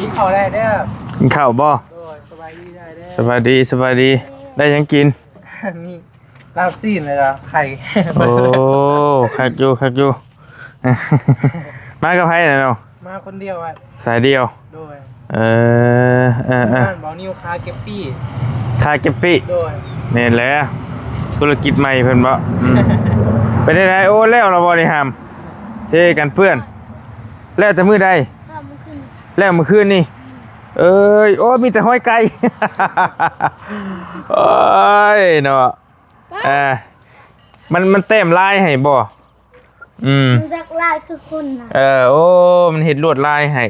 กินข้าวได้เด้อ กินข้าวบ่สบายดีได้เด้อ สบายดีได้ยังกิน มีลาบซีนเลยล่ะไข่ โอ้คักอยู่ มากับไผน่ะเนาะ มาคนเดียวอ่ะ สายเดียว โดย บ้านเบานิวคาเก็บปี้ คาเก็บปิ โดย นี่แหละธุรกิจใหม่เพิ่นบ่ไปได้ไดโอ้แล้วเราบ่ได้ห้ามเทกันเพื่อนแล้วจะมื้อใดแล้วมื้อคืนนี่เอ้ยโอ้มีแต่ห้อยไก่ โอ้ยเนาะมันเต็มลายให้บ่มันจากลายคือคนนะโอ้มันเห็นลวดลายให้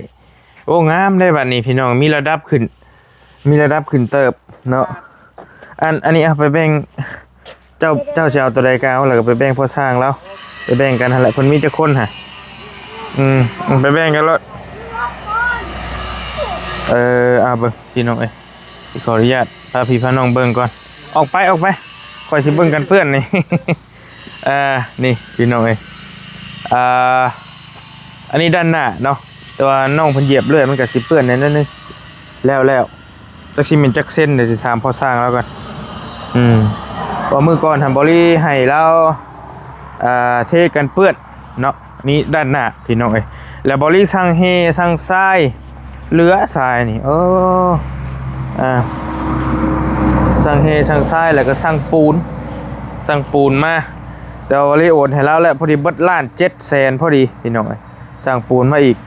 โอ้งามได้บัดนี้พี่น้องมีระดับขึ้นเติบเนาะอันนี้เอาไปแบ่งเจ้าจะเอาตัวใดกเอาแล้วก็ไปแบ่งพ่อสร้างแล้วไปแบ่งกันหั่นแหละเพิ่นมีจักคนฮะไปแบ่งกันแล้วเอาเบิ่งพี่น้องเอ้ยขออนุญาตพาพี่พาน้องเบิ่งก่อนออกไปค่อยสิเบิ่งกันเพื่อนนี่ นี่พี่น้องเอ้ยอันนี้ด้านหน้าเนาะแต่ว่าน้องเพิ่นเหยียบเลื่อยมันก็สิเปื้อนนิดนึงแล้วจักสิเป็นจักเส้นเดี๋ยวสิถามพ่อสร้างแล้วกันว่ามื้อก่อนทำบริให้เราเทกันเปื้อนเนาะนี่ด้านหน้าพี่น้องเอ้ยแล้วบริสั่งเฮสั่งทรายเหลือทรายนี่สั่งเฮสั่งทรายแล้วก็สั่งปูนมาแต่ว่าบริโอนให้เราแล้วพอดีเบิดล้าน700,000พอดีพี่น้องเอ้ยสั่งปูนมาอีก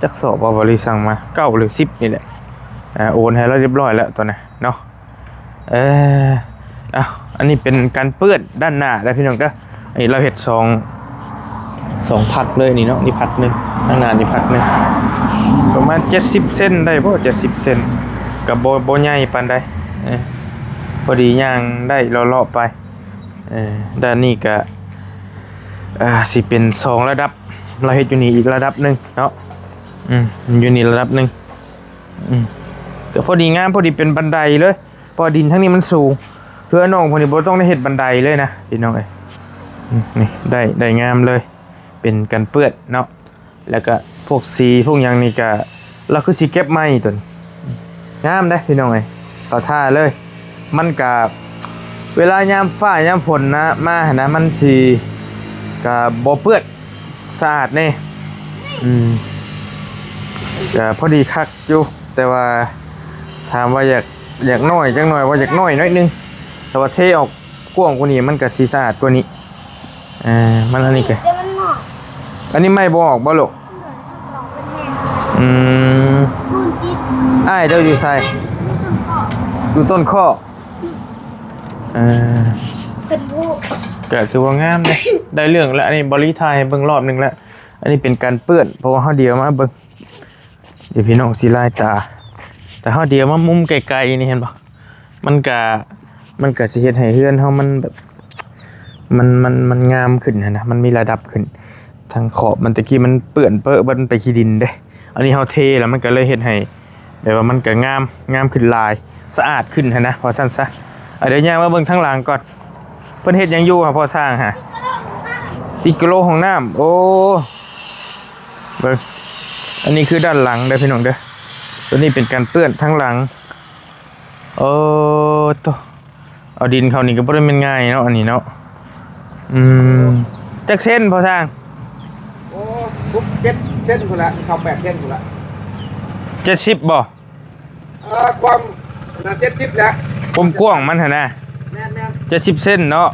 จักสอบว่าบริสั่งมา9หรือ10นี่แหละโอนให้เราเรียบร้อยแล้วตอนนี้เนาะอันนี้เป็นการเปื้อนด้านหน้าได้พี่น้องเด้ออันนี้เราเห็ดสองพัดเลยนี่เนาะนี่พัดหนึ่งด้านหน้านี่พัดหนึ่งประมาณ70 เซนได้เพราะ70 เซนกับโบใหญ่ปานใดพอดีย่างได้เลาะๆไปด้านนี้ก็สิเป็น2ระดับเราเห็ดอยู่นี่อีกระดับหนึ่งเนาะอยู่นี่ระดับหนึ่งก็พอดีงามพอดีเป็นบันไดเลยพอดินทั้งนี้มันสูงเพื่อน้องพอดีบ่ต้องได้เห็ดบันไดเลยนะพี่น้องเอ้ยนี่ได้งามเลยเป็นกันเปื้อนเนาะแล้วก็พวกสีพวกอย่างนี้ก็เราคือสีเก็บไม้ตัวงามได้พี่น้องเอ้ยต่อท่าเลยมันก็เวลายามฟ้ายามฝนนะมานะมันสิก็บ่เปื้อนสะอาดแน่ก็พอดีคักอยู่แต่ว่าถามว่าอยากน้อยจังหน่อยว่าอยากน้อยน้อยนึงแต่ว่าเทออกกว้างกว่านี้มันก็สีสะอาดกว่านี้มันอันนี้ก็อันนี้ไม่บอกบ่ลูกอ้ายเจ้าอยู่ไสอยู่ต้นข้อเป็นผู้ก็คือว่างามเลยได้เรื่องแล้วอันนี้บริทายเบิ่งรอบนึงแล้วอันนี้เป็นการเปื้อนเพราะว่าเฮาเดียวมาเบิ่งเดี๋ยวพี่น้องสิลายตาแต่เฮาเดียวมามุมไกลๆนี่เห็นบ่มันก็สิเฮ็ดให้เฮือนเฮามันแบบมันงามขึ้นนะมันมีระดับขึ้นทางขอบมันตะกี้มันเปื้อนเปอะมันไปขี้ดินเด้อันนี้เฮาเทแล้วมันก็เลยเฮ็ดให้แบบว่ามันก็งามขึ้นลายสะอาดขึ้นนะพอซั่นซะเดี๋ยวย่างมาเบิ่งทางหลังก่อนเพิ่นเฮ็ดหยังอยู่ครับพ่อสร้างฮะติกโลห้องน้ำโอ้เบิ่งอันนี้คือด้านหลังเด้อพี่น้องเด้อตัวนี้เป็นการเปื้อนทั้งหลังตัวเอาดินเขานี่ก็บ่ได้เป็นง่ายเนาะอันนี้เนาะจักเส้นพอสร้างโอ้ปุ๊บ7 เส้นพุ่นละเข้า8 เส้นพุ่นละ70บ่ความน่ะ70แล้วกว้างมันหั่นน่ะแม่น70 เส้นเนาะ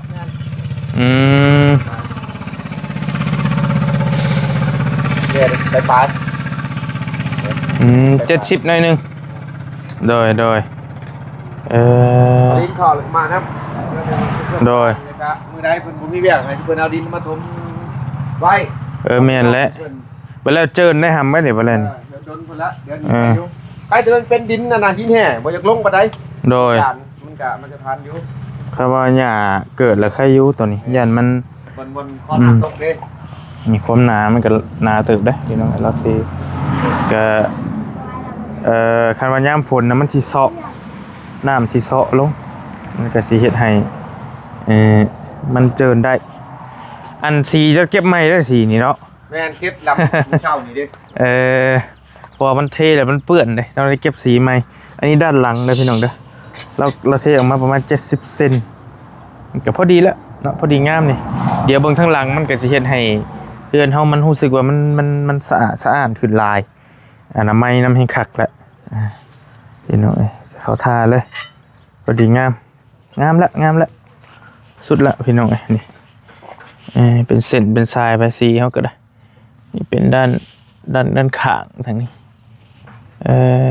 เดี๋ยวไป70หน่อยนึงโดยดินขอมาครับโดยมือใดเพิ่นบ่มีเวียกให้เพิ่นเอาดินมาถมไว้แม่นแล้วไปแล้วเจิญได้หำไว้เดี๋ยวบ่แล้วนี่โดนเพิ่นละเดี๋ยวนี้อยู่ใครแต่มันเป็นดินน่ะหินแห่บ่อยากลงปานใดโดยมันจะทันอยู่คำว่าหญ้าเกิดแล้วใครอยู่ตัวนี้ยันมันบนความหนาตกเด้มีความหนามันก็หนาตึกได้พี่น้องเราทีก็คันว่ายามฝนนะมันสิเซาะน้ำสิเซาะลงมันก็สิเฮ็ดให้มันเจิญได้อันสีจะเก็บไม้ได้สีนี่เนาะแม่นเก็บลำเช่านี่ดิ เพราะว่ามันเทแล้วมันเปื้อนเลยเราได้เก็บสีใหม่อันนี้ด้านหลังเลยพี่น้องเด้อเราเทออกมาประมาณ70 เซนก็พอดีแล้วเนาะพอดีงามนี่เดี๋ยวเบิ่งทางหลังมันก็จะเฮ็ดให้เรือนเฮามันรู้สึกว่ามันสะอาดขึ้นหลายอนามัยนำให้คักแล้วพี่น้องเขาทาเลยพอดีงามละสุดละพี่น้องนี่เป็นเส้นเป็นทรายไปสีเฮาก็ได้นี่เป็นด้านข้างทางนี้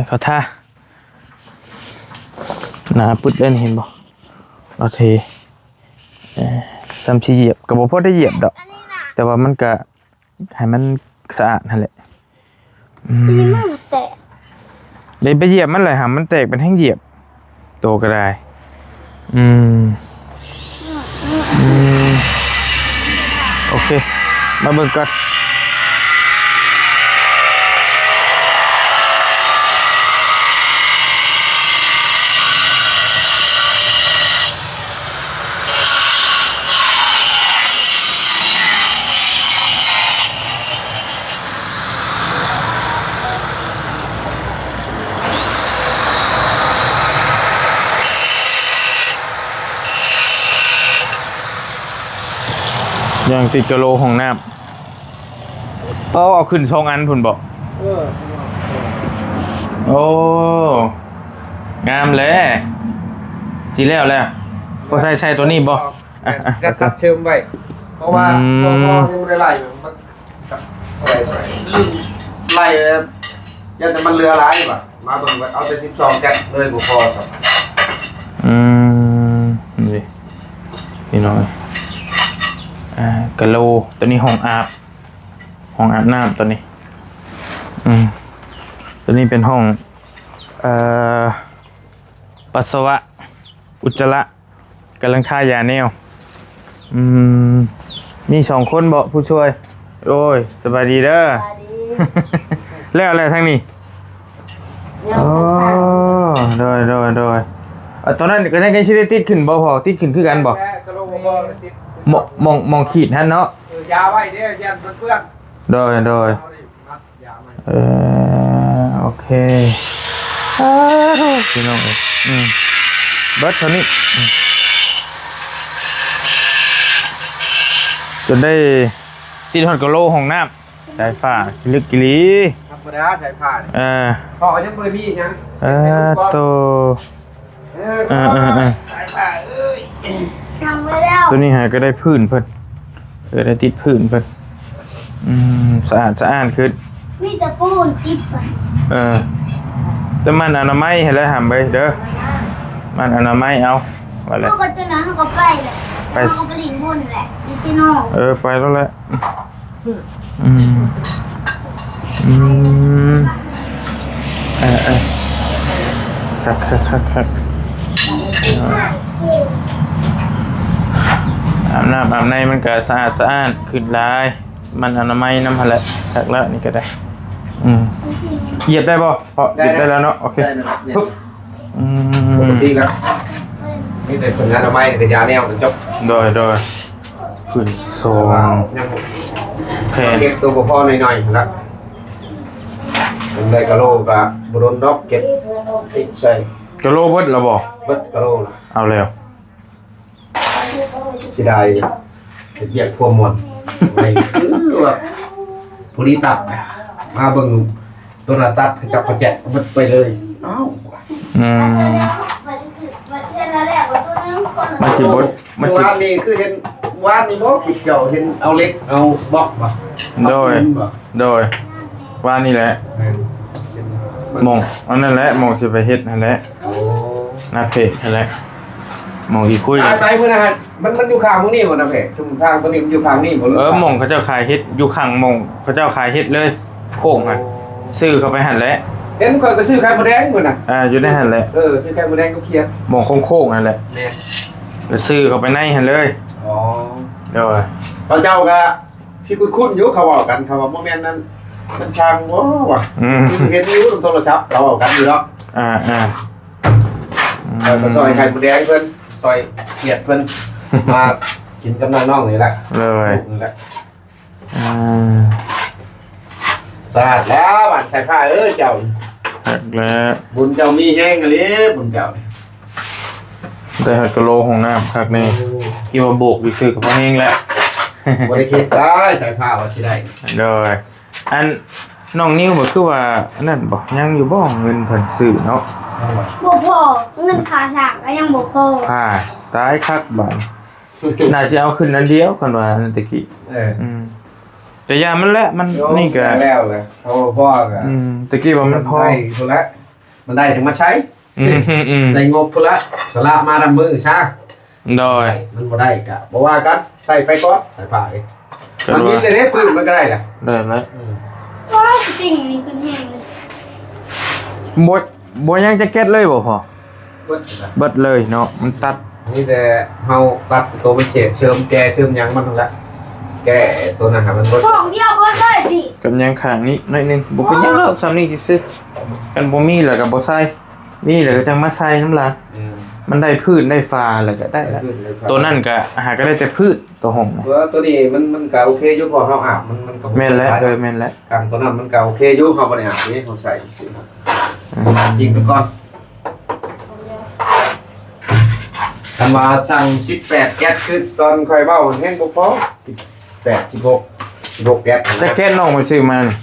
เขาท่าหนาปึ๊ดเล่นเห็นบ่เราเทซ้ำที่เหยียบกับบ่พอได้เหยียบดอกแต่ว่ามันก็ให้มันสะอาดนั่นแหละอีมันแตกได้ไปเหยียบมันเลยหามันแตกเป็นแห้งเหยียบโตก็ได้โอเคมาเบิ่งก่อนยังติดกะโหลห้องน้ำเอาขึ้น2 อันพุ่นบอกโอ้งามเลยจีแล้วพอใส่ตัวนี้บ่จะตัดเชื่อมไว้เพราะว่าพอยังไม่ได้ไล่มันไล่ยันแต่มันเรือร้ายป่ะมาเบิ่งเอาแต่12 แก๊สเลยบ่พอครับนี่พี่น้อยกะโหลตัวนี้ห้องอาบน้ำตัวนี้ตัวนี้เป็นห้องปัสสาวะอุจจาระกำลังท่ายาแนวมี2 คนบ่ผู้ช่วยโอ้ยสบายดีเด้อแล้วอะไรทั้งนี้โอ้โดยตอนนั้นก็ได้กันสิได้ติดขึ้นบ่พอติดขึ้นคือกันบ่มองขีดฮะเนาะยาไว้เด้อยันเพื่อนโดยโอเคพี่น้องเบิดเท่านี้จนได้ติดฮอดกะโหลห้องน้ำสายฟ้าลึกกิลีธรรมดาสายผ้าพ่อยังบ่ได้มีหยังโตสายผ้าเอ้ยทำไว้แล้วตัวนี้หาก็ได้พื้นเพิ่นได้ติดพื้นเพิ่นสะอาดขึ้นมีแต่ปูนติดไปแต่มันอนามัยให้แล้วหามไปเด้อมันอนามัยเอาว่าแล้วเขาก็จะนะเขาก็ไปแหละเขาก็ไปลิงบุญแหละดิซิโน่ไปแล้วแหละคักอาบน้ำอาบในมันก็สะอาดขึ้นหลายมันอนามัยน้ำหั่นแหละคักแล้วนี่ก็ได้เหยียบได้บ่พอเหยียบได้แล้วเนาะโอเคปึ๊บปกติแล้วนี่แต่ผลงานอนามัยกับยาแนวมันจบโดยขึ้นแผ่นเก็บตัวพ่อหน่อยๆแล้วมันได้กะโหลกับบรนดอกเก็บติดใส่กะโหลเบิดแล้วบ่เบิดกะโหลเอาแล้วสิได้เรียกพวกมวลไปคือว่าผู้นี้ตัดมาเบิ่งตัวน่ะตัดจับกระแจเบิดไปเลยอ้าวมันสิบดมันสินี่คือเห็นวานนี่บ่คิดเจ้าเห็นเอาเล็กเอาบล็อกบ่โดยว่านี่แหละมองอันนั้นแหละมองสิไปเฮ็ดนั่นแหละนาเพจนั่นแหละมองอีคุยไปเพิ่นน่ะมันอยู่ข้างมื้อนี้บ่นะเพจสมทางตัวนี้มันอยู่ข้างนี้บ่มองเขาเจ้าขายเฮ็ดอยู่ข้างมองเขาเจ้าขายเฮ็ดเลยโค้งหั่นซื้อเข้าไปหั่นแหละเห็นข่อยก็ซื้อไข่มดแดงพุ่นน่ะอยู่ในหั่นแหละซื้อไข่มดแดงก็เคลียร์มองโค้งๆนั่นแหละแม่แล้วซื้อเข้าไปในหั่นเลยเดี๋ยวเขาเจ้าก็สิคุ้นๆอยู่เขาเว้ากันเขาว่าบ่แม่นนั้นมันช่างบ่ว่ะเห็นอยู่โทรศัพท์เราเว้ากันอยู่เนาะก็ซอยไข่มดแดงเพิ่นซอยเกียดเพิ่นมากินกับน้องๆนี่แหละเลยนี่แหละ สะอาดแล้วบ้านใส่ผ้าเจ้า หักแล้ว บุญเจ้ามีแห้งอะไรบุญเจ้า ได้หักกะโลของน้ำหักนี่ที่ว่าโบกวิซื้อกับพ่อเองแหละ บริคิดได้ใส่ผ้าว่าสิได้ โดยอันน้องนิ้วบ่คือว่านั่นบ่ยังอยู่บ่เงินเพิ่นซื้อเนาะ บ่พอเงินค่าสร้างก็ยังบ่พอ ผ่าตายคักบาดน่าจะเอาขึ้นอันเดียวกันว่านั่นตะกี้ แต่ยามันแหละมันนี่ก็ แล้วเลยเขาพ่อก็ ตะกี้ว่ามันพอ ได้พุ่นละมันได้ถึงมาใช้ ม ใส่งบพุ่นละสลากมาดำมือช้า โดย มันบ่ได้กะบ่ว่ากันใส่ไปก่อนใส่ผ้าเองมันมีเลยเด้ปืนมันก็ได้แหละ ได้แล้ว ว้าวจริงนี่คือแห้งเลย บ่ยังจะเก็ตเลยบ่พอ เบิดนะ เบิดเลยเนาะมันตัด นี่แต่เฮาตัดตัวมันเฉดเชิมแกเชิมหยังมันนั่นแหละแกตัวนั้นหามันบ่ ของเดียวบ่ได้ดิ กับยังข้างนี้หน่อยหนึงบ่เป็นหยังหรอกซ้ำนี้ซื่อๆกันบ่มีแล้วก็บ่ใส่มีแล้วก็จังมาใส่น้ำลายมันได้พืชได้ฟ้าแล้วก็ได้แล้วตัวนั้นก็หาก็ได้แต่พืชตัวหงนะ ตัวนี้มันก็โอเคอยู่พอเฮาอาบมันก็ แม่นแล้วแม่นแล้ว กันตัวนั้นมันก็โอเคอยู่เฮาบ่ได้อาบนี่เฮาใส่สิยิงไปก่อนกันว่าสั่ง18แก๊สคือตอนค่อยเว้าแห้งบ่พอ18 16แก๊ส แต่แก้น้องไปซื้อมานี่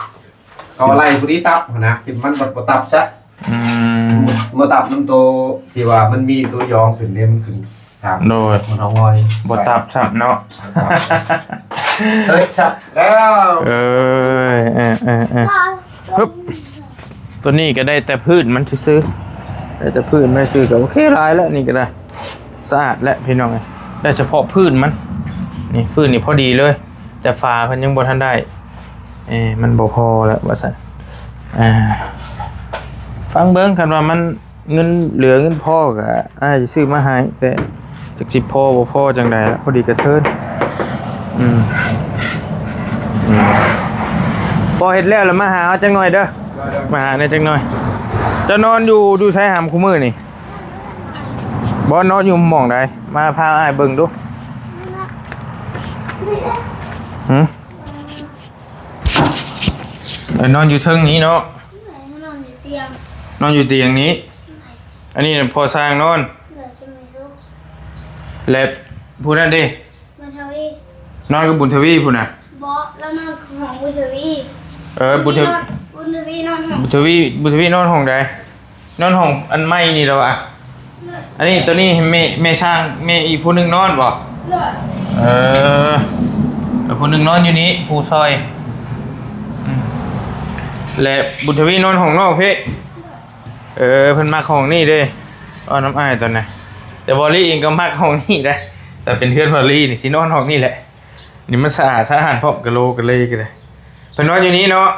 12เอาอะไรผู้นี้ตับนะที่มันบ่ตับซะ อืม บ่ตับมันโตที่ว่ามันมีตัวยองขึ้นเนี่ยมันขึ้นทาง โดย มันเอางอย บ่ตับซ้ํเนาะ เฮ้ยสับแล้ว เฮึบตัวนี้ก็ได้แต่พืชมันซื้อๆได้แต่พืชไม่ซื้อก็โอเคหลายแล้วนี่ก็ได้สะอาดแล้วพี่น้องได้เฉพาะพืชมันนี่พืชนี่พอดีเลย แต่ฝาเพิ่นยังบ่ทันได้มันบ่พอแล้วว่าซั่นฟังเบิ่งกันว่ามันเงินเหลือเงินพอก็อาจจะซื้อมาให้แต่จักสิพอบ่พอจังได๋ล่ะพอดีกระเทินพอเฮ็ดแล้วมาหาเอาจังหน่อยเด้อมาหาในจังหน่อยจะนอนอยู่ใช้หามคู่มือนี่บ่นอนอยู่หม่องใดมาพาอ้ายเบิ่งดูนอนอยู่เทิงนี้เนาะ นอนอยู่เตียง นอนอยู่เตียงนี้ อันนี้พอสร้างนอน เหลือจะไม่ซุก และผู้นั้นดิ มันเทวี นอนกับบุญทวีผู้น่ะ บ่แล้วนอนของบุญทวี บุญทวี บุญทวีนอนของ บุญทวีนอนห้องใดนอนห้องอันใหม่นี่แล้วอ่ะอันนี้ตัวนี้แม่ช่างแม่อีกผู้หนึงนอนบ่ เลือด แล้วผู้หนึงนอนอยู่นี้ผู้ซอยและบุญทวีนอนห้องนอกเพ่เพิ่นมักห้องนี่เด้อ้อน้ำอ้ายตอนน่ะแต่บอลลี่เองก็มักห้องนี่ได้แต่เป็นเพื่อนบอลลี่นี่สินอนห้องนี่แหละนี่มันสะอาดพร้อมกะโลกะเลยกันเลยเพิ่นนอนอยู่นี้เนาะ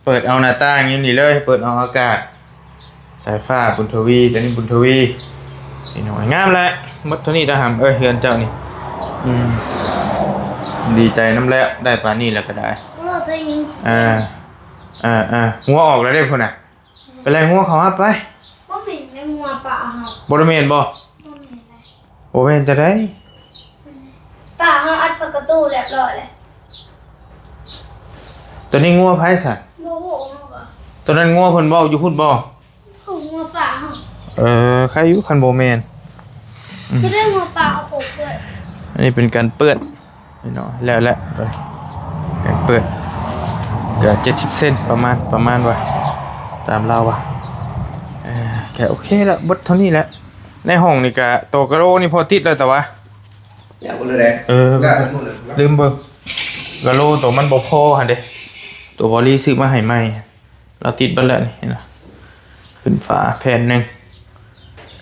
เปิดเอาหน้าต่างอยู่นี่เลยเปิดเอาอากาศสายฟ้าบุญทวีแต่นี่บุญทวีนี่หน่อยงามแล้วหมดเท่านี้นะหำเฮือนเจ้านี่ดีใจน้ำแล้วได้ปานนี้แล้วก็ได้ เราจะยิง หัวออกแล้วได้พุ่นน่ะเป็นไรหัวเขาฮับไป บ่เห็นในหัวป่าเฮา บ่ได้แม่นบ่ บ่เห็นเลย บ่แม่นจะได้ ป่าเฮาอัดประตูเรียบร้อยเลย ตัวนี้งัวไผซะ โมโหเฮาบ่ ตัวนั้นงัวเพิ่นบ่อยู่พุ่นบ่ ของหัวป่าเฮา ใครอยู่คันบ่แม่น คือได้หัวป่าเอาโขกด้วย อันนี้เป็นการเปื้อนนี่เนาะแล้วตัวนี้การเปื้อนก็70เซนประมาณว่าตามเราว่าแค่โอเคแล้วบดเท่านี้แหละในห้องนี่ก็โตกระโลนี่พอติดแล้วแต่ว่า อย่าบ่เลยลืมเบิ่งกะโลตัวมันบ่พอหั่นเด้ตัวบอลี่ซื้อมาให้ใหม่เราติดเบิดแล้วนี่นะขึ้นฝาแผ่นนึง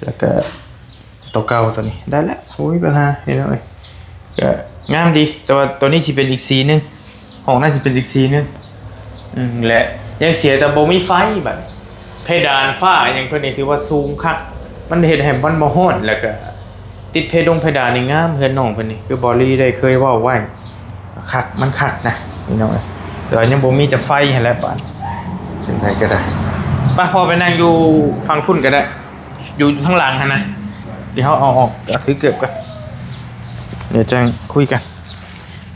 แล้วก็ตัวเก่าตัวนี้ได้แล้วโอ้ยปัญหาเห็นแล้วเอ้ยก็งามดีแต่ว่าตัวนี้สิเป็นอีกสีนึงห้องน่าสิเป็นอีกสีนึงและยังเสียแต่บ่มีไฟบัดเพดานฟ้ายังเพิ่นนี่ถือว่าสูงคักมันเฮ็ดให้มันบ่ฮ้อนแล้วก็ติดเพดานนี่งามเฮือนน้องเพิ่นนี่คือบอลี่ได้เคยเว้าไว้คักมันคักนะพี่น้องแต่ยังบ่มีจะไฟให้แล้วบาดเป็นไงก็ได้ป่ะพอไปนั่งอยู่ฟังพุ่นก็ได้อยู่ข้างหลังหั่นนะเดี๋ยวเฮาเอาออกก็ถือเก็บกันเดี๋ยวจังคุยกัน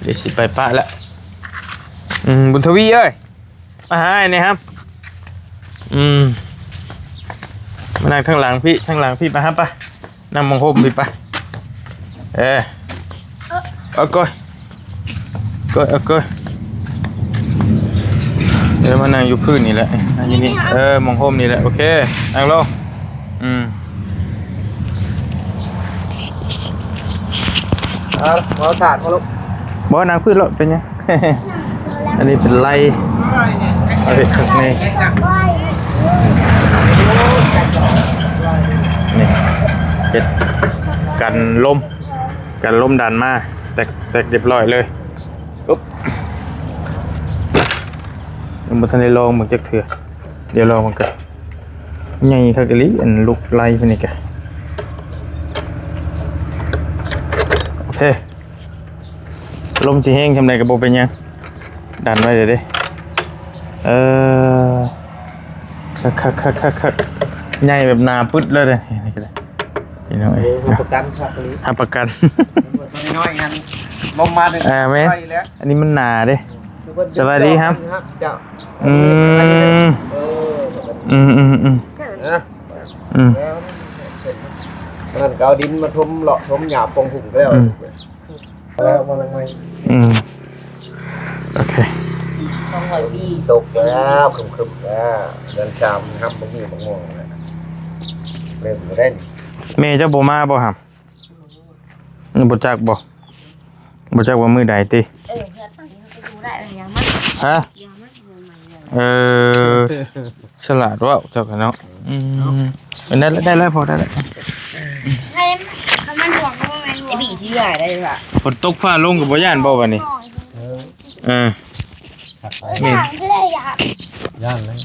เดี๋ยวสิไปปะแล้วบุญทวีเอ้ย มาหาไอ้นี่ครับมานั่งข้างหลังพี่ข้างหลังพี่ไปครับไปนั่งมองโฮมพี่ไปเอาก้อยเดี๋ยวมานั่งอยู่พื้นนี่แหละนั่งอยู่นี่มองโฮมนี่แหละโอเคนั่งลงเอาถาดมาลูก บ่นั่งพื้นรถเป็นยัง อันนี้เป็นไรเอาไปข้างในนี่เป็ดกันลมดันมาแตกเรียบร้อยเลยปุ๊บมันทันได้ลองมันจักเถื่อเดี๋ยวลองมันกันใหญ่คักอีหลีอันลูกไล่ไปนี่แกโอเคลมสิแห้งทำไดก็บ่เป็นหยังดันไว้เดี๋ยวดิคักใหญ่แบบหนาปึ๊ดเลยเด้นี่ก็ได้นี่น้อย ประกันครับตัวนี้ หาประกัน ตัวน้อยงั้นลงมาเลย แม่อันนี้มันหนาเด้สวัสดีครับ เจ้า นั่นก็เอาดินมาทมเลาะทมหยาบปองหุ่งก็แล้วแล้วมาลังไงโอเค ช่องหอยบี ตกแล้วคึมๆแล้วเดินชามครับบางทีบางงงเลยเล่นมาได้ เมย์เจ้าโบมาบ่ครับบ่จักว่ามือใดติ เพื่อนฝั่งนี้เขาไปดูได้อะไรอย่างมั้ง ฮะ ยังมั้ง ฉลาดว่าเจ้ากันเนาะได้แล้วพอได้แล้ว ใช่เขามันห่วงเขาไม่ห่วงไอ้บีชี้ใหญ่ได้ป่ะ ฝนตกฟ้าลงกับบ่ย่านบ่บัดนี้นี่ก็เลยอยาก ย่านเลย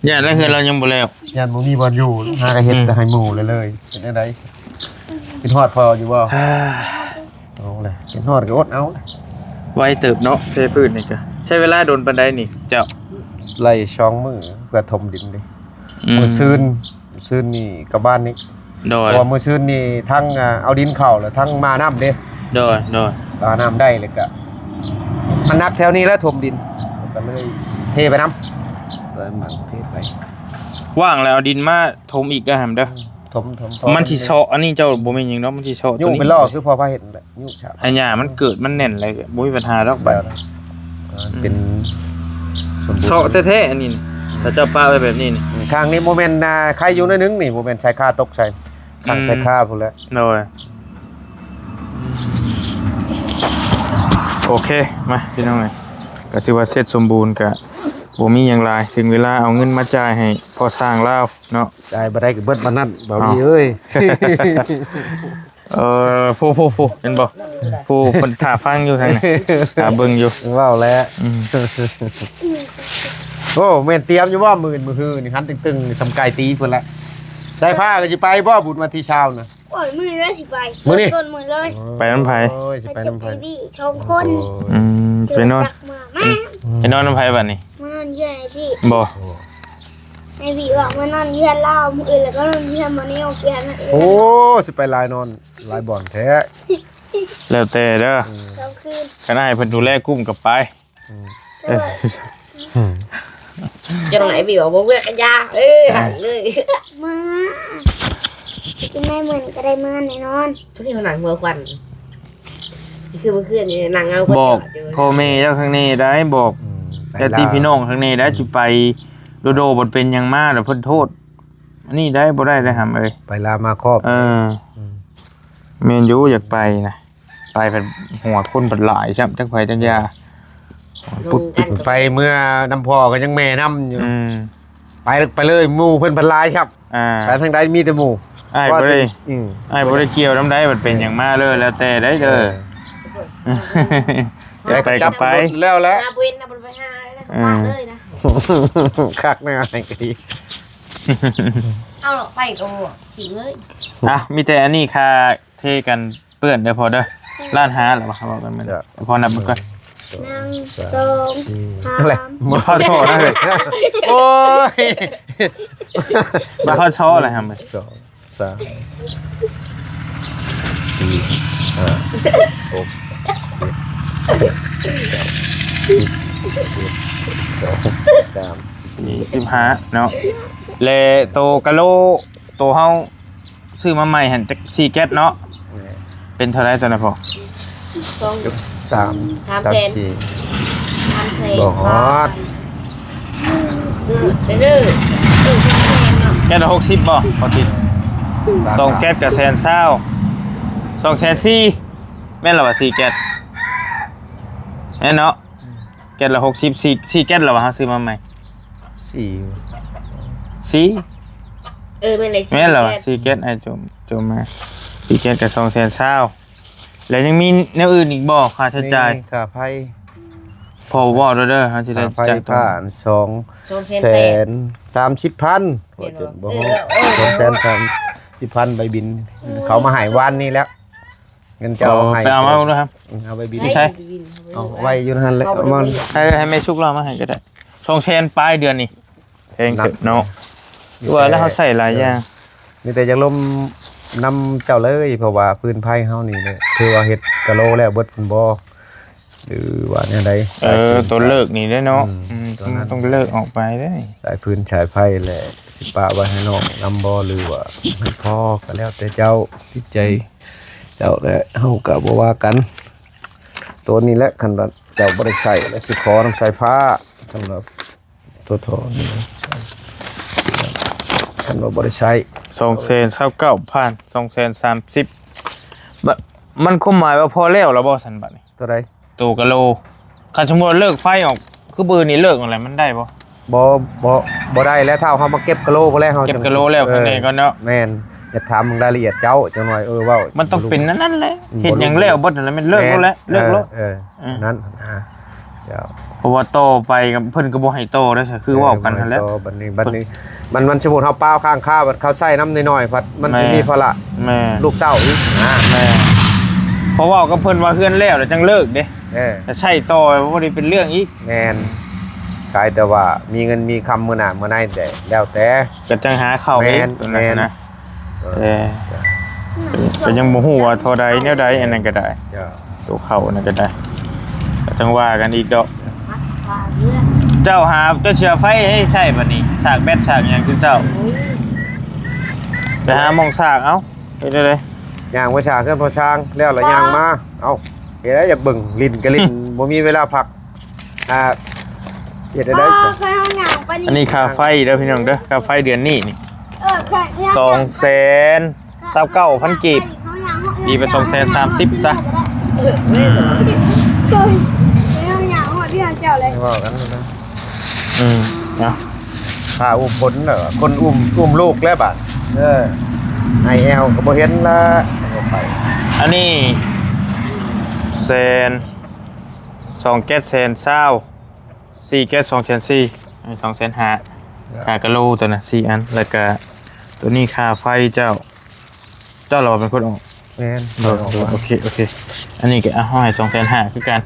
ย่านแล้วเฮือนเรายังบ่แล้ว ย่านบ่มีบอลอยู่หากระเฮ็ดแต่ให้หมู่เลยเป็นได้กินฮอดพออยู่บ่เอาเลยกินฮอดก็อดเอา ไวเติบเนาะเทพื้นนี่ก็ใช้เวลาโดนปานใดนี่เจ้า ไล่ช่องมือเพื่อถมดินดิมื้อซื่นนี่กับบ้านนี้ โดย เพราะมื้อซื่นนี่ทั้งเอาดินเข้าแล้วทั้งมาน้ำเด้ โดย มาน้ำได้เลยก็มันนักแถวนี้แล้วถมดินก็เลยเทไปน้ำเลยมันเทไป ว่างแล้วเอาดินมาถมอีกเด้อหำเด้อ ถม มันสิเซาะอันนี้เจ้าบ่แม่นหยังเนาะมันสิเซาะ ยุ่งเป็นล่อคือพอพาเห็นแหละยุ่งฉาบ อันหญ้ามันเกิดมันแน่นเลยบ่มีปัญหาดอกบัด เป็นสมบูรณ์ เซาะแท้ๆอันนี้นี่ถ้าเจ้าป้าไว้แบบนี้นี่ ข้างนี้โมเมนต์ใครอยู่ในนึงนี่โมเมนต์ใช้ค่าตกใส่ข้างใช้ค่าพุ่นแล้ว โดยโอเคมาพี่น้องเอ้ยก็ถือว่าเสร็จสมบูรณ์ก็บ่มีหยังหลายถึงเวลาเอาเงินมาจ่ายให้พอสร้างลาวเนาะ ได้บ่ได้ก็เบิดวันนั้นเบาดีเอ้ย ผู้เห็นบ่ผู้เพิ่นท่าฟังอยู่ทางนั้นท่าเบิ่งอยู่ ว้าวแล้วโอ้แม่นเตรียมอยู่ว่ามื้อคืนนี่คันตึงๆสำไก่ตีพุ่นละใส่ผ้าก็สิไปบ่บุญวันที่เช้าน่ะ โอ้ยมือเลยสิไป มื้อนี้ ต้นมือเลย ไปน้ำไผ โอ้ยสิไปน้ำไผ ไอ้บีชงคน ไปนอน จักมามา ไปนอนน้ำไผบัดนี้ มานอนเยือนไอ้พี่ บ่ ไอ้บีบอกมานอนเยือนเล่ามืออื่นแล้วก็นอนเยือนมาเนี่ยเกียนนั่นเอง โอ้สิไปลายนอนลายบ่อนแท้ แล้วแต่เด้อ เราคืน ก็ได้เพิ่นดูแลกุ้มกับไป จะตรงไหนบีบอกว่าเวกันยาหันเลย มากินไม่เหมือนก็ได้มาแน่นอน ทุกที่เขาหนังเมื่อควันนี่คือเมื่อคืนนี่นางเงา บอกพ่อแม่เจ้าข้างนี้ได้บอกญาติพี่น้องข้างนี้ได้สิไปโดบ่เป็นหยังมาแล้วเพิ่นโทษอันนี้ได้บ่ได้ได้หำเอ้ย ไปลามาครอบ แม่นอยู่อยากไปนะไปเป็นหัวคนเป็นหลายใช่ไหมจังไผจังยา ปุ๊บกัน ไปเมื่อน้ำพ่อก็ยังแม่น้ำอยู่ ไปเลยหมู่เพิ่นพันลายครับไปทางใดมีแต่หมู่ อ้ายบ่ได้เกี่ยวน้ำได้มันเป็นอย่างมาเลยแล้วแต่ได้เด้อไปก็ไป แล้วแหละ นาบุญนาบุญไปหาเลยนะคักแน่ไอ้กะดี เอาหรอกไปก็ถิงเลย มีแต่อันนี้ค่าเทกันเปื้อนเด้อพอเด้อร้านหาหรอวะบอกกันมันพอนับมันก่อน นั่งตรงท อะไร บ่เข้าโชว์นะเฮ้ยโอ้ยบ่เข้าโชว์อะไรครับ 2 3 4 5 6 7 45เนาะเลโตกะโลโตเฮาซื้อมาใหม่หั่นจัก4แก๊สเนาะเป็นเท่าไหร่ตอนนั้นพ่อ 3-4 บ่ฮอด เด้อ แก๊สละ60บ่พอติด2แก๊สก็120 240,000แม่นล่ะว่า4แก๊สแม่นเนาะแก๊สละ60 4แก๊สแล้วว่าเฮาซื้อมาใหม่ 4 4 ไม่เลย แม่นล่ะว่า4แก๊สไอ้จมมา4แก๊สก็220,000แล้วยังมีแนวอื่นอีกบ่ค่าใช้จ่าย ค่าไฟ พอบ่เด้อเฮาสิได้ ไฟ จ่ายต่อ ผ่าน230,000บ่จนบ่ฮอด230,000ใบบิน เขามาให้วันนี้แล้วเงินจะเอาให้ ไปเอามาดูครับ เอาใบบิน ใช่ เอาไว้อยู่นั่นแหละเอามัน ให้แม่ชุกเรามาให้ก็ได้2,000ปลายเดือนนี่แพงเกินเนาะว่าแล้วเขาใส่หลายอย่าง มีแต่จะล้มนำเจ้าเลยเพราะว่าพื้นไผ่เฮานี่เนี่ยคือว่าเฮ็ดกะโลแล้วเบิดพุ่นบ่หรือว่าแนวใด ตัวเลิกนี่ได้เนาะต้องเลิกออกไปได้ สายพื้นฉายไผ่แหละสิปะไว้ให้น้องนำบ่หรือว่าให้พ่อก็แล้วแต่เจ้าจิตใจเจ้าและเฮาก็บ่ว่ากัน ตัวนี้แหละคันว่าเจ้าบ่ได้ใช้แล้วสิขอน้ำใส่ผ้าสำหรับตัวทอนี่คันว่าบ่ได้ใช้ 2,29,000 2,30บัดมันคมหมายว่าพอแล้วบ่สันบัดนี่ ตัวใด ตัวกะโลคันสมมุติเลิกไฟออกคือเบอร์นี้เลิกอะไรมันได้บ่ บ่ได้แล้วเท่าเฮามาเก็บกะโลบ่แล้วเฮา เก็บกะโลแล้วข้างในก็เนาะ แม่นจะถามมึงรายละเอียดเจ้าจังหน่อยเว้า มันต้องเป็นนั่นแหละเฮ็ดหยังแล้วบ่นั่นแหละมันเลิกแล้วเลิกแล้ว นั้นเจ้า เพราะว่าโตไปกับเพิ่นก็บ่ให้โตได้ซะคือเว้ากันนั่นแหละ บัดนี้มันสมมุติเฮาเปล่าข้างข้าวบัดเขาใส่น้ำน้อยๆพัดมันสิมีภาระ แม่ ลูกเต้าอีกแม่เพราะว่าก็เพิ่นว่าเฮือนแล้วแล้วจังเลิกเด้แต่ใช่ต่อบ่ได้เป็นเรื่องอีก แม่นกายแต่ว่ามีเงินมีคำมื้อหน้ามื้อไหนแต่แล้วแต่ ก็จังหาเข้าเองตรงนั้นนะก็ยังบ่ฮู้ว่าเท่าใดแนวใดอันนั้นก็ได้ตัวเข้าอันนั้นก็ได้ก็จังว่ากันอีกดอกเจ้าเชื่อไฟให้ใช่บัดนี้ฉากแบตฉากหยังคือเจ้าไปหาหม่องฉากเอ้าไปได้เลย ย่างว่าชาขึ้นพอช้างแล้วละย่างมาเอาเฮ็ดได้อยากเบิ่งลิ้นก็ลิ้นบ่มีเวลาพักเฮ็ดได้สิ เคยห้องอย่างปะนี่ อันนี้ค่าไฟเด้อพี่น้องเด้อค่าไฟเดือนนี้นี่ เคย 229,000 กีบดีไป230,000ซะ เคยห้องอย่างหัวที่เจ้าเลย ว่ากันนะ เนาะ พาอุ้มผลเหรอคนอุ้มลูกแล้วบัดไอแอลก็บ่เห็นละไป อันนี้แสน2แก๊สแสน20 4แก๊ส2,400อัน2,500ค่ากะโลตัวน่ะ4อันแล้วก็ตัวนี้ค่าไฟเจ้าเราเป็นคนออก แม่น โอเคอันนี้ก็ห้อย2,500คือกัน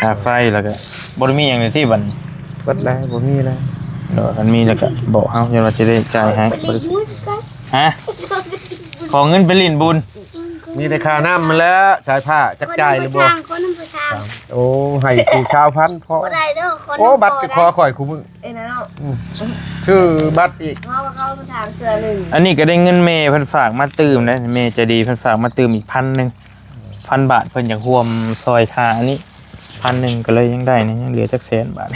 ค่าไฟแล้วก็บ่ได้มีหยังในที่บัด เบิดแล้วบ่มีแล้ว มันมีแล้วก็บอกเฮาอย่าว่าจะได้จ่ายให้ฮะขอเงินไปเล่นบุญ มีแต่ค่าน้ำมันแล้วชายผ้าจักจ่ายหรือบ่ คนนึงไปทาง โอ้ให้กูชาวพันพอ คนใดเด้อคน โอ้บัตรก็ขอข่อยกูมึง นั่นเนาะ ชื่อบัตรอีก เขาไปทางเสือหนึ่ง อันนี้ก็ได้เงินเมย์เพิ่นฝากมาตื่มนะเมย์ใจะดีเพิ่นฝากมาตื่มอีก1,000 บาทเพิ่นอยากร่วมซอยค่าอันนี้1,000ก็เลยยังได้นะยังเหลือจักแสนบาท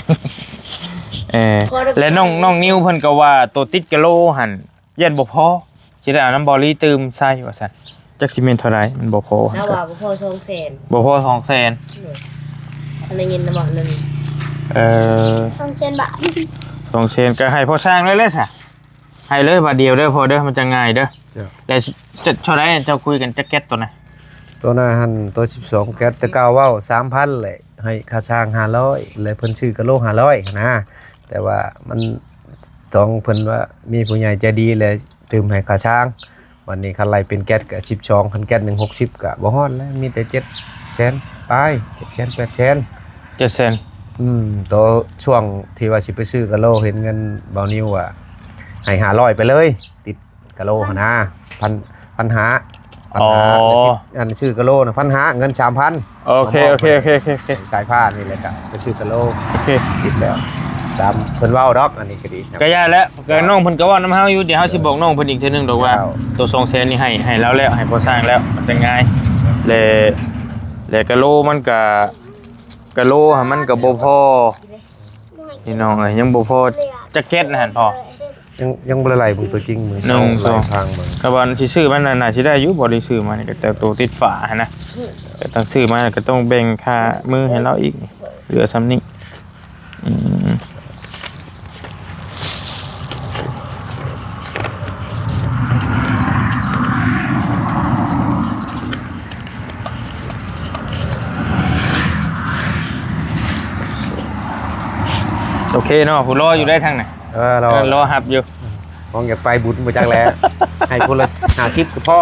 และน้องนิวเพิ่นก็ว่าตัวติดกะโลหั่นยันบ่พอสิได้เอาน้ำบอลี่ตื่มใส่ว่าซั่นจักสิแม่นเท่าใดมันบ่พอ แล้วว่าพ่อชงเซน บ่พอ200,000 อะไรเงินนะบอกหนึ่ง 2,000 บาท 200,000ก็ให้พ่อสร้างเลยซะให้เลยบาทเดียวเด้อพอเด้อมันจะง่ายเด้อแต่จะเท่าใดเจ้าคุยกันจักแก๊สตัวน่ะ ตัวนั้นหันตัว12แก๊สแต่เก่าเว้า 3,000 เลยให้ค่าช่าง500เลยเพิ่นซื้อกะโล500นะแต่ว่ามันต้องเพิ่นว่ามีผู้ใหญ่ใจดีเลยตืมให้ค่าช่างวันนี้คันไล่เป็นแก๊สก็12คันแก๊ส160ก็บ่ฮอดแล้วมีแต่700,000ไป700,000 800,000 700,000 ตัวช่วงที่ว่าสิไปซื้อกะโลเห็นเงินเบานิ้วให้500ไปเลยติดกะโลหั่นนะ1,500 ปัญหาอันชื่อกะโลนะ1,500เงิน 3,000 โอเคสายผ้านี่แหละก็ไปชื่อกะโล โอเค ติดแล้วตามเพิ่นเว้าดอกอันนี้ก็ดี ก็ย่าแล้วก็น้องเพิ่นก็เว้านำเฮาอยู่เดี๋ยวเฮาสิบอกน้องเพิ่นอีกเทื่อนึงดอกว่าตัว200,000นี่ให้แล้วให้พอสร้างแล้วมันจะง่ายและกะโลมันก็กะโลมันก็บ่พอพี่น้องเอ้ยยังบ่พอจะเก็ตนะหั่นพอ ยังบ่ได้ไล่เบิ่งตัวจริงมึง หนึ่งสอง ทางเบิ่ง กระบอนที่ซื้อมันน่าสิได้อยู่บ่ได้ซื้อมานี่ก็แต่ตัวติดฝาหั่นนะก็ต้องซื้อมาก็ต้องแบ่งค่ามือให้เราอีกเหลือซ้ำนี้โอเคเนาะผู้รออยู่ได้ทางไหน เรา รอหับอยู่ มองอยากไปบุญบ่จักแล้ว ให้คนละ50ก็พอ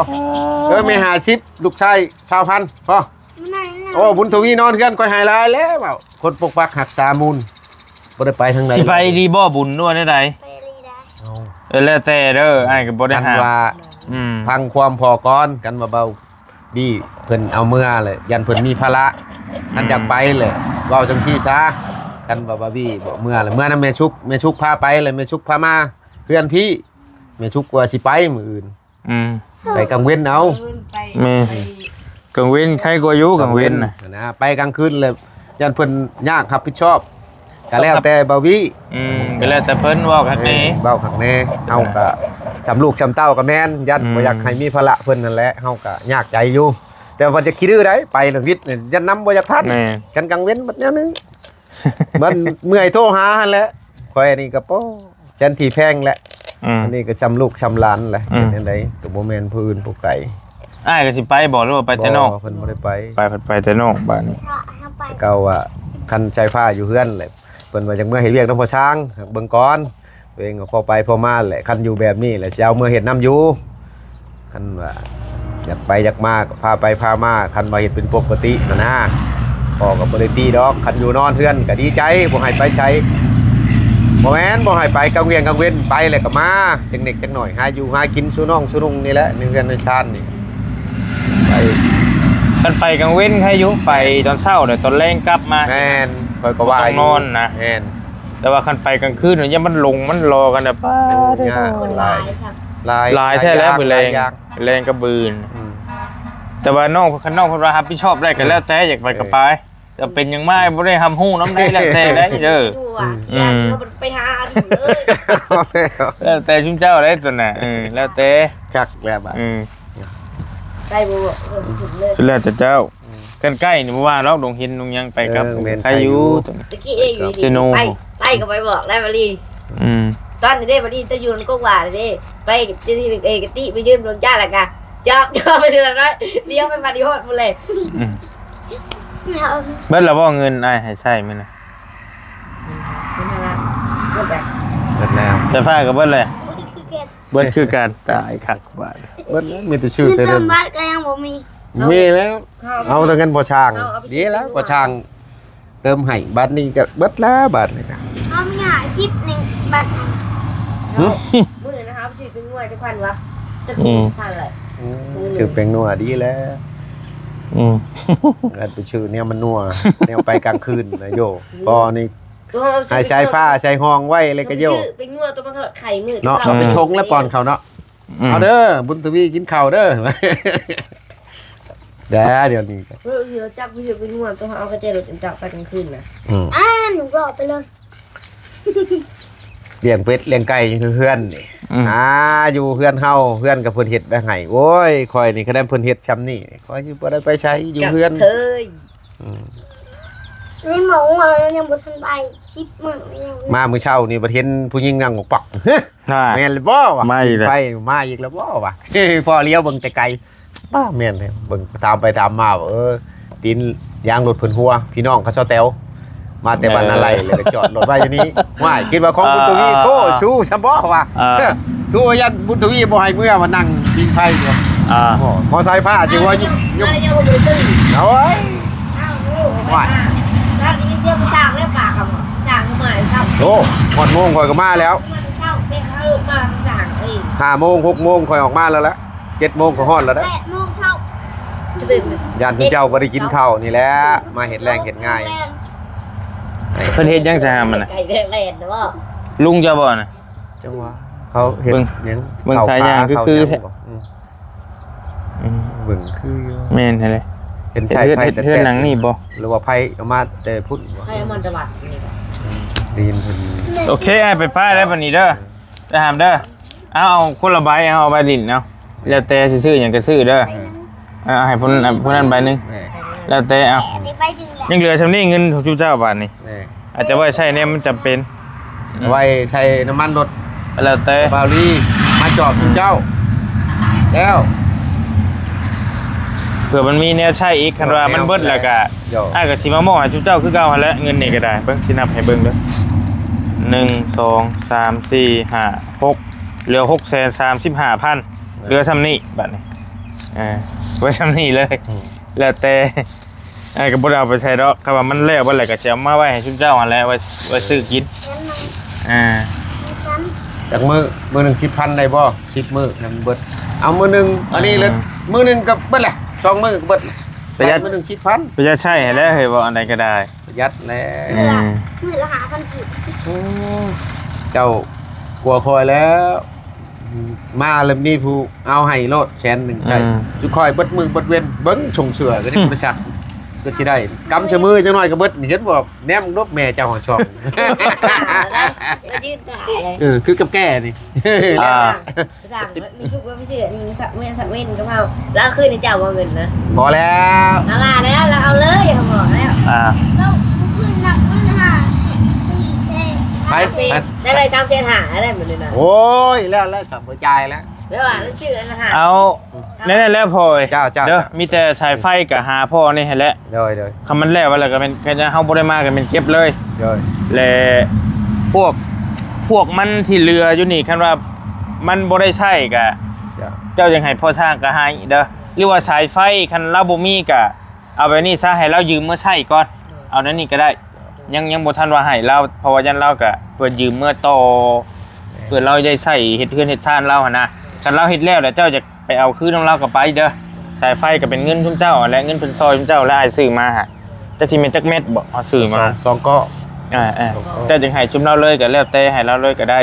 ไม่50ลูกชาย1,000พอ มันไหนล่ะ โอ้บุญทวีนอนเฮือนค่อยหายหลายแล้วเว้าคนปกปักหักษามูลบ่ได้ไปทางไหน สิไปดีบ่บุญนวดได้ใด ไปรีได้ เอา แล้วแต่เด้ออ้ายก็บ่ได้ กัน หา ว่า พังความพอก่อนกันว่าเบาดีเพิ่นเอาเมื่อเลยยันเพิ่นมีภาระอันอยากไปเลยเว้าจังซี่ซะกันว่าบ่าบี้บ่เมื่อเลยเมื่อนำแม่ชุกพาไปเลยแม่ชุกพามาเพื่อนพี่แม่ชุกว่าสิไปมื้ออื่นไปกลางเว้นเอา แม่กังเว้นใครก็อยู่กังเว้นน่ะ นะไปกลางคืนเลยยันเพิ่นยากรับผิดชอบก็แล้วแต่บ่าบี้ ก็แล้วแต่เพิ่นเว้ากันนี่ เว้าข้างแน่เฮาก็จำลูกจำเต้าก็แม่นยันบ่อยากให้มีภาระเพิ่นนั่นแหละเฮาก็ยากใจอยู่แต่ว่าจะคิดดื้อได้ไปเรื่องวิทย์เนี่ยยันนำบ่อยากทัน แม่ กันกลางเว้นบัดแนวนึง มันเมื่อยโทรหาหั่นแหละข่อยอันนี้ก็โป้จันทีแพงแหละอันนี้ก็ชำลูกชำหลานแหละเป็นจังได๋ตัวบ่แม่นผู้อื่นผู้ไกล อ้ายก็สิไปบ่หรือว่าไปแต่นอก เพิ่นบ่ได้ไป ไปแต่นอกบ้านนี้ ถ้าไป เก่าว่าคันใจฟ้าอยู่เฮือนแหละเพิ่นว่าจังเมื่อเฮ็ดเวียกนำพ่อช้างเบิ่งก่อนตัวเองก็พอไปพอมาแหละคันอยู่แบบนี้แหละสิเอาเมื่อเฮ็ดนํอยู่คันว่าอยากไปอยากมาก็พาไปพามาคันว่าเฮ็ดเป็นปกตินะพ่อก็บ่ได้ตีดอกคันอยู่นอนเฮือนก็ดีใจบ่ให้ไปใช้บ่แม่นบ่ให้ไปกลางเวียงกลางเว้นไปแล้วก็มาจังเด็กจังหน่อยหาอยู่หากินสู่น้องสู่นุ่งนี่แหละในเรือนในชานนี่ไป กันไปกลางเว้นใครอยู่ไปตอนเช้าเดี๋ยวตอนแรงกลับมา แม่นข่อยก็ว่า ต้องนอนนะ แม่น แต่ว่าคันไปกลางคืนเนี่ยมันลงมันรอกันน่ะป้าเด้อ คนหลายครับ หลายแท้แล้วมื้อแรง หายอย่าง แรงกระบืน อืม แต่ว่าน้องคันน้องเพิ่นว่ารับผิดชอบได้ก็แล้วแต่อยากไปก็ไปจะเป็นหยังไงบ่ได้ทำฮู้น้ำได้แล้วแต่ได้เด้อ ดูอ่ะเสียเชื่อมันไปหาดูเลย แล้วแต่ชุมเจ้าได้ตัวน่ะแล้วแต่ คักแล้วบัด ได้บ่ถึงเลย แล้วแต่เจ้ากันใกล้นี่บ่ว่าเราดงเห็นดงยังไปกับใครอยู่ตัวนี้ ตะกี้เองอยู่ดีไปไล่ก็ไปบอกได้บ่ลี ตอนนี้เด้บ่ลีจะอยู่นก็ว่าเด้ไปที่เอกติไปยืมโดนญาติแล้วก็จอบไปเดือนน้อยเลี้ยงไปปฏิโทษพุ่นเลย ไม่เอา เบิดแล้วบ่เงินอ้ายให้ใช้มื้อน่ะ เสร็จแล้ว แต่ฟ้าก็เบิดเลย คือเกต เบิดคือการตายคักบาด เบิดแล้วมีแต่ชื่อ คือ แต่ เติ เรื่อง มบัตรก็ยังบ่มี มีแล้วเอาแต่เงินพอช่างดีแล้วพอช่างเติมให้บัดนี้ก็เบิดแล้วบัดนี้ก็ เอาไม่หาชิปหนึ่งบัตร มื้อนี้นะครับสิเป็นงวยจะพันวะจะกินพันเลย ชื่อเป็งนัวดีแล้วอันเป็นชื่อเนี่ยมันนัวแนวไปกลางคืนนะโยพอนี่ให้ใช้ผ้าใช้ห้องไว้เลยก็โย เป็นงวตัวมาทอดไข่มื้อ เนาะเอาไปชงแล้วปอนเขาเนาะเอาเด้อบุญทวีกินข้าวเด้อเดี๋ยวนี้ก็ เออเดี๋ยวจับไปสิเป็นงวตัวเอากระเจรถจับไปกลางคืนน่ะ หนูรอไปเลย เลี้ยงเป็ดเลี้ยงไก่อยู่เพื่อนนี่อยู่เพื่อนเฮาเพื่อนกับเพิ่นเฮ็ดไปให้โอ้ยคอยนี่คะแนนเพิ่นเฮ็ดซ้ำนี่คอยสิบ่ได้ไปใช้อยู่เพื่อน เฮ้ย นี่หมอว่ายังบ่ทันไปชิปมึงยัง มามื้อเช้านี่บ่เห็นผู้หญิงนั่งบอกปัก แม่นเลยบ่วะ มาอีกแล้ว ไปมาอีกแล้วบ่วะ พอเลี้ยวเบิ่งแต่ไกลป้าแม่นเลยเบิ่งตามไปตามมาว่าตีนยางรถเพิ่นหัวพี่น้องเขาเซาแตวมาแต่บ้านอะไรเลยก็จอดรถไว้อยู่นี่ว่ายคิดว่าของบุญทวีโทสู้ซะบ่วะสู้ยันบุญทวีบ่ให้เมื่อมานั่งพิงไผอยู่มอไซค์ผ้าจิว่ายุ อะไรยังบ่ได้ตื่น เอาไว้ อ้าวโอ้ยแล้วนี่เสียงสร้างแล้วปากกับสร้างใหม่ครับ โอ้หมดโมงข่อยก็มาแล้ว มันเช่าเป็นเขามาสร้างเอง 5 โมง 6 โมงข่อยออกมาแล้วละ 7 โมงก็ฮอดแล้วนะ 8 โมงเช้า ตื่น ยานเจ้าบ่ได้กินข้าวนี่แหละมาเฮ็ดแรงเฮ็ดง่าย เพิ่นเฮ็ดยังจะหามันน่ะ ไก่เล่นเล่นนะบ่ ลุงจะบ่น่ะ จังหวะเขาเฮ็ดหยัง เบิ่งทายางคือ อืม เบิ่งคืออยู่ แม่นแท้เลย เห็น เฮ็ด ชาย เฮ็ด ไผ เฮ็ด แต่ เฮือนหลังนี่บ่ หรือว่าไผเอามาแต่พุ่นบ่ ให้มันจะบัดนี่ก็ ได้ยินเพิ่น โอเคไอ้ไปป้ายแล้ววันนี้เด้อจะหามเด้อเอาคนละใบเอาใบลิ้นเอาแล้วแต่สิซื้อหยังก็ซื้อเด้อเอาให้พุ่นนั้นใบหนึง แน่ แล้วแต่เอา อันนี้ไปถึงแล้ว ยังเหลือซำนี้เงินของเจ้าบาทนี่ แน่ อาจจะไว้ใช้เนี่ยมันจำเป็น ไว้ใช้น้ำมันรถ แล้วแต่ บาวลี่มาจอบคุณเจ้าแล้ว เผื่อมันมีแนวใช้อีกคันว่ามันเบิดแล้วก็ เดี๋ยว อ้ายก็สิมามอบให้เจ้าคือเก่าหั่นแหละเงินนี่ก็ได้เบิ่งสินับให้เบิ่งเด้อ1 2 3 4 5 6เหลือ635,000เหลือซำนี้บัดนี้ไว้ซำนี้เลย แล้วแต่ไอ้ก็บ่ได้เอาไปใช้ดอกครับว่ามันแล้วบ่แล้วก็สิเอามาไว้ให้ชุมเจ้าหั่นแหละไว้ซื้อกินฉัน จากมือหนึ่ง10,000ได้บ่10 มื้อนั่นเบิดเอามือหนึ่งอันนี้เลยมือหนึ่งก็เบิดแหละ2 มื้อก็เบิดประหยัดมือหนึ่ง10,000 ก็จะใช้ให้แล้วเฮ้ยว่าอันใดก็ได้ ประหยัดแน่ มือละ5,000กีบ เจ้ากลัวคอยแล้ว มาแล้วมีผู้เอาให้โลด100,000ใช่จุคอยเบิดมือเบิดเว้นเบิ่งชงเชือก็ได้บริษัทก็สิได้กำเชมือจังหน่อยก็เบิดเห็นบ่แนมรบแม่เจ้าของช่อง ยืดขาเลย คือกับแก่นี่ สั่งมีชุกว่าไม่เชื่อนี่มีสักเว้นก็เอาแล้วคืนในเจ้าว่าเงินนะ พอแล้ว มาแล้วเราเอาเลยเขาบอกแล้ว แล้วมือหนักมือ5 4 ไป ได้เลยจำเส้นหาได้เหมือนเลยนะ โอ้ยแล้วสับหัวใจแล้ว แล้วว่าแล้วชื่อนะฮะ เอาแน่ๆแล้วพอ เจ้า เด้อมีแต่สายไฟกับหาพ่อนี่ให้แล้ว โดย คำมันแล้วว่าแล้วก็เป็นก็จะเฮาบ่ได้มากันเป็นเก็บเลย โดย และพวกมันที่เรืออยู่นี่คันว่ามันบ่ได้ใช้ก็เจ้ายังให้พ่อช่างก็ให้เด้อหรือว่าสายไฟคันเราบ่มีก็เอาไปนี่ซะให้เรายืมเมื่อใช้ก่อนเอานั้นนี่ก็ได้ยังบ่ทันว่าให้เราเพราะว่ายันเราก็เปิดยืมเมื่อต่อเพื่อเราได้ใช้เฮ็ดเฮือนเฮ็ดชานเราหั่นนะคันเราเฮ็ดแล้วเจ้าจะไปเอาคืนของเราก็ไปเด้อสายไฟก็เป็นเงินทุนเจ้าและเงินเพิ่นซอยทุนเจ้าแล้วอ้ายซื้อมาฮะจักสิแม่นจักเม็ดบ่เอาซื้อมา สองก็ เจ้าจึงให้ชุมเราเลยก็แล้วแต่ให้เราเลยก็ได้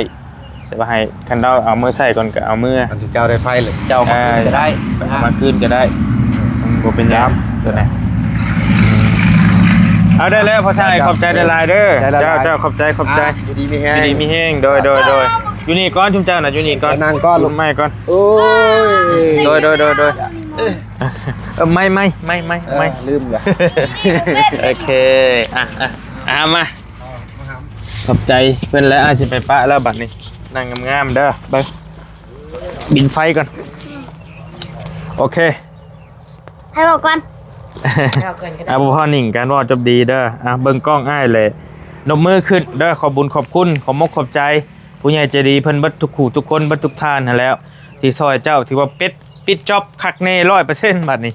แต่ว่าให้คันเราเอามือใส่ก่อนก็เอามือ อันที่เจ้าได้ไฟเลยเจ้ามาคืนก็ได้ เอามาคืนก็ได้บ่เป็นหยังตัวไหนเอาได้แล้วพ่อชายขอบใจได้หลายเด้อเจ้าขอบใจ ดีมีแฮง ดีมีแห้งโดยอยู่นี่ก่อนชุมเจ้าน่ะอยู่นี่ก่อน นั่งก้อน ลงไม้ก่อน โอ้ย โดยไม่ลืมเลย โอเคมาขอบใจเพื่อนแล้วอาจจะไปปะแล้วบัดนี้นั่งงามๆเด้อไปบินไฟก่อนโอเค ให้บอกก่อน เอาเกินก็ได้ เอาพ่อหนิ่งการว่าจบดีเด้อเบิ่งกล้องอ้ายเลยนมมือขึ้นเด้อขอบบุญขอบคุณขอมกขอบใจผู้ใหญ่ใจดีเพิ่นเบิดทุกคู่ทุกคนเบิดทุกท่านหั่นแล้วที่ซอยเจ้าที่ว่าปิดจ็อบคักแน่ 100% บัดนี้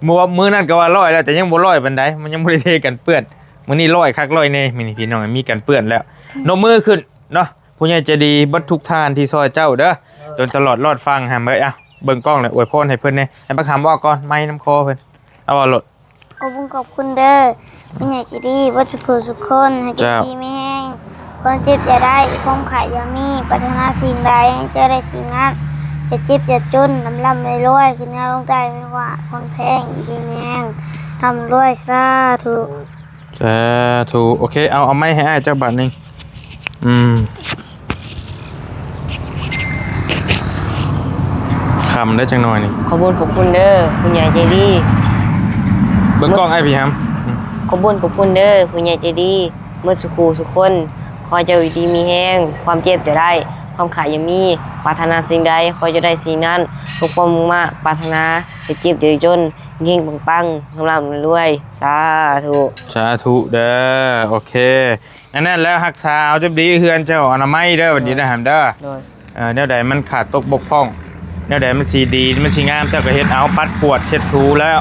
มื้อนั้นก็ว่า100แล้วแต่ยังบ่100ปานใดมันยังบ่ได้เทกันเปื้อนมื้อนี้100คัก100แน่มื้อนี้พี่น้องมีกันเปื้อนแล้วนมมือขึ้นเนาะผู้ใหญ่ใจดีเบิดทุกท่านที่ซอยเจ้าเด้อจนตลอดรอดฟังหามเอ้ยเบิ่งกล้องเลยอวยพรให้เพิ่นแน่ให้บักหำว่าก่อนไม้น้ำคอเพิ่นเอาว่าโลด ขอบคุณเด้อเป็นใหญ่กี่ดีวัชพืสุขคนให้กินดีไม่แห้งคนเจ็บอย่าได้ความขายอย่ามีปรารถนาสิ่งใดให้เจอได้สิ่งนั้นอย่าเจ็บอย่าจนลำเลยรวยขึ้นหน้าลงใจไม่ว่าคนแพงดีแห้งทำรวยซาถูก ถูกโอเคเอาไม้ให้อ้ายเจ้าบาทหนึงคำได้จังหน่อยนี่ ขอบคุณเด้อคุณใหญ่ใจดี เบิ่งกล้องไอ้พี่ฮัม ขอบคุณเด้อคุณใหญ่ใจดีเมื่อสุขูสุขคนคอยเจ้าอยู่ดีมีแห้งความเจ็บจะได้ความขายยังมีปรารถนาสิ่งใดคอยจะได้สิ่งนั้นทุกความมุ่งมั่นปรารถนาจะเจ็บจะจนเงี้ยงปังๆร่ำรวยสาธุเด้อโอเคนั่นแล้วรักษาเอาจับดีเฮือนเจ้าอนามัยเด้อบัดนี้นะฮัมเด้อแนวใดมันขาดตกบกพร่องแนวใดมันสีดีมันสีงามเจ้าก็เฮ็ดเอาปัดปวดเช็ดถูแล้ว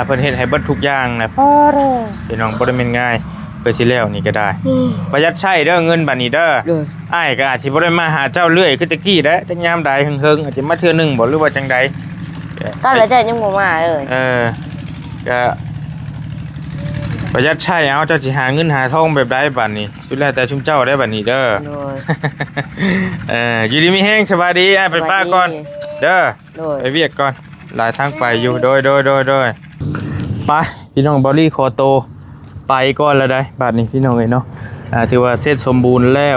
เพิ่นเฮ็ดให้เบิดทุกอย่างนะพี่น้องบ่ได้แม่นง่ายไป พื่อสิแล้วนี่ก็ได้ประหยัดใช้เด้อเงินบัดนี้เด้อ โดย อ้ายก็อาจสิบ่ได้มาหาเจ้าเรื่อยคือตะกี้เด้อจักยามใดเฮิงๆอาจจะมาเทื่อหนึงบ่หรือว่าจังใด ตอนแล้วเจ้ายังบ่มาเลย ก็ประหยัดใช้เอาเจ้าสิหาเงินหาทองแบบใดบัดนี้สุดแล้วแต่ชุมเจ้าได้บัดนี้เด้อ โดย อยู่ดีมีแห้งสบายดีอ้ายไปป้าก่อนเด้อ โดย ไปเวียกก่อนหลายทางไปอยู่โดยไปพี่น้องบอลลี่คอโตไปก่อนแล้วได้บัดนี้พี่น้องเอ้ยเนาะถือว่าเสร็จสมบูรณ์แล้ว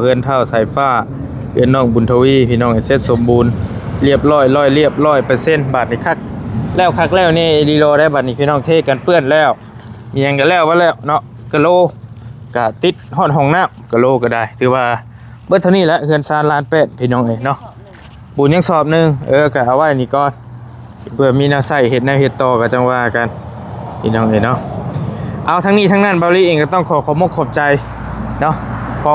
เฮือนเท่าสายฟ้าเฮือนน้องบุญทวีพี่น้องเสร็จสมบูรณ์เรียบร้อย100%บัดนี้คักแล้วนี่รีโลได้บัดนี้พี่น้องเทกันเปื้อนแล้วมีหยังกันแล้วว่าแล้วเนาะกะโลกะติดฮอดห้องน้ำกะโลก็ได้ถือว่าเบิดเท่านี้แหละเฮือนซานลานเป็ดพี่น้องเอ้ยเนาะบุญยังสอบหนึงก็เอาไว้นี่ก่อนเพื่อมีแนวใส่เฮ็ดแนวเฮ็ดต่อก็จังว่ากันพี่น้องเอ้ยเนาะเอาทั้งนี้ทั้งนั้นบาลีเองก็ต้องขอบมกขอบใจเนาะ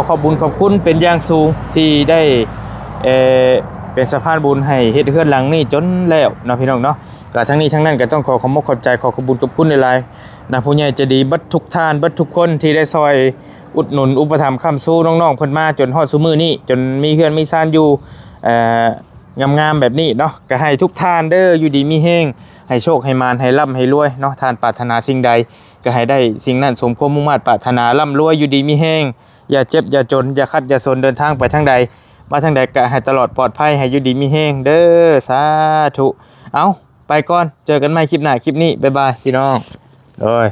ขอบบุญขอบคุณเป็นอย่างสูงที่ได้เป็นสะพานบุญให้เฮ็ดเฮือนหลังนี้จนแล้วเนาะพี่น้องเนาะก็ทั้งนี้ทั้งนั้นก็ต้องขอบมกขอบใจขอบบุญขอบคุณหลายๆนะผู้ใหญ่ใจดีเบิดทุกท่านเบิดทุกคนที่ได้ซอยอุดหนุนอุปถัมภ์ค้ำสู้น้องๆเพิ่นมาจนฮอดซุมื้อนี้จนมีเฮือนมีซ่านอยู่งามๆแบบนี้เนาะก็ให้ทุกท่านเด้ออยู่ดีมีแฮงให้โชคให้มารให้ร่ำให้รวยเนาะท่านปรารถนาสิ่งใดก็ให้ได้สิ่งนั้นสมความมุ่งมั่นปรารถนาร่ำรวยอยู่ดีมีแฮงอย่าเจ็บอย่าจนอย่าคัดอย่าซนเดินทางไปทางใดมาทางใดก็ให้ตลอดปลอดภัยให้อยู่ดีมีแฮงเด้อสาธุเอาไปก่อนเจอกันใหม่คลิปหน้าคลิปนี้บ๊ายบายพี่น้องโดย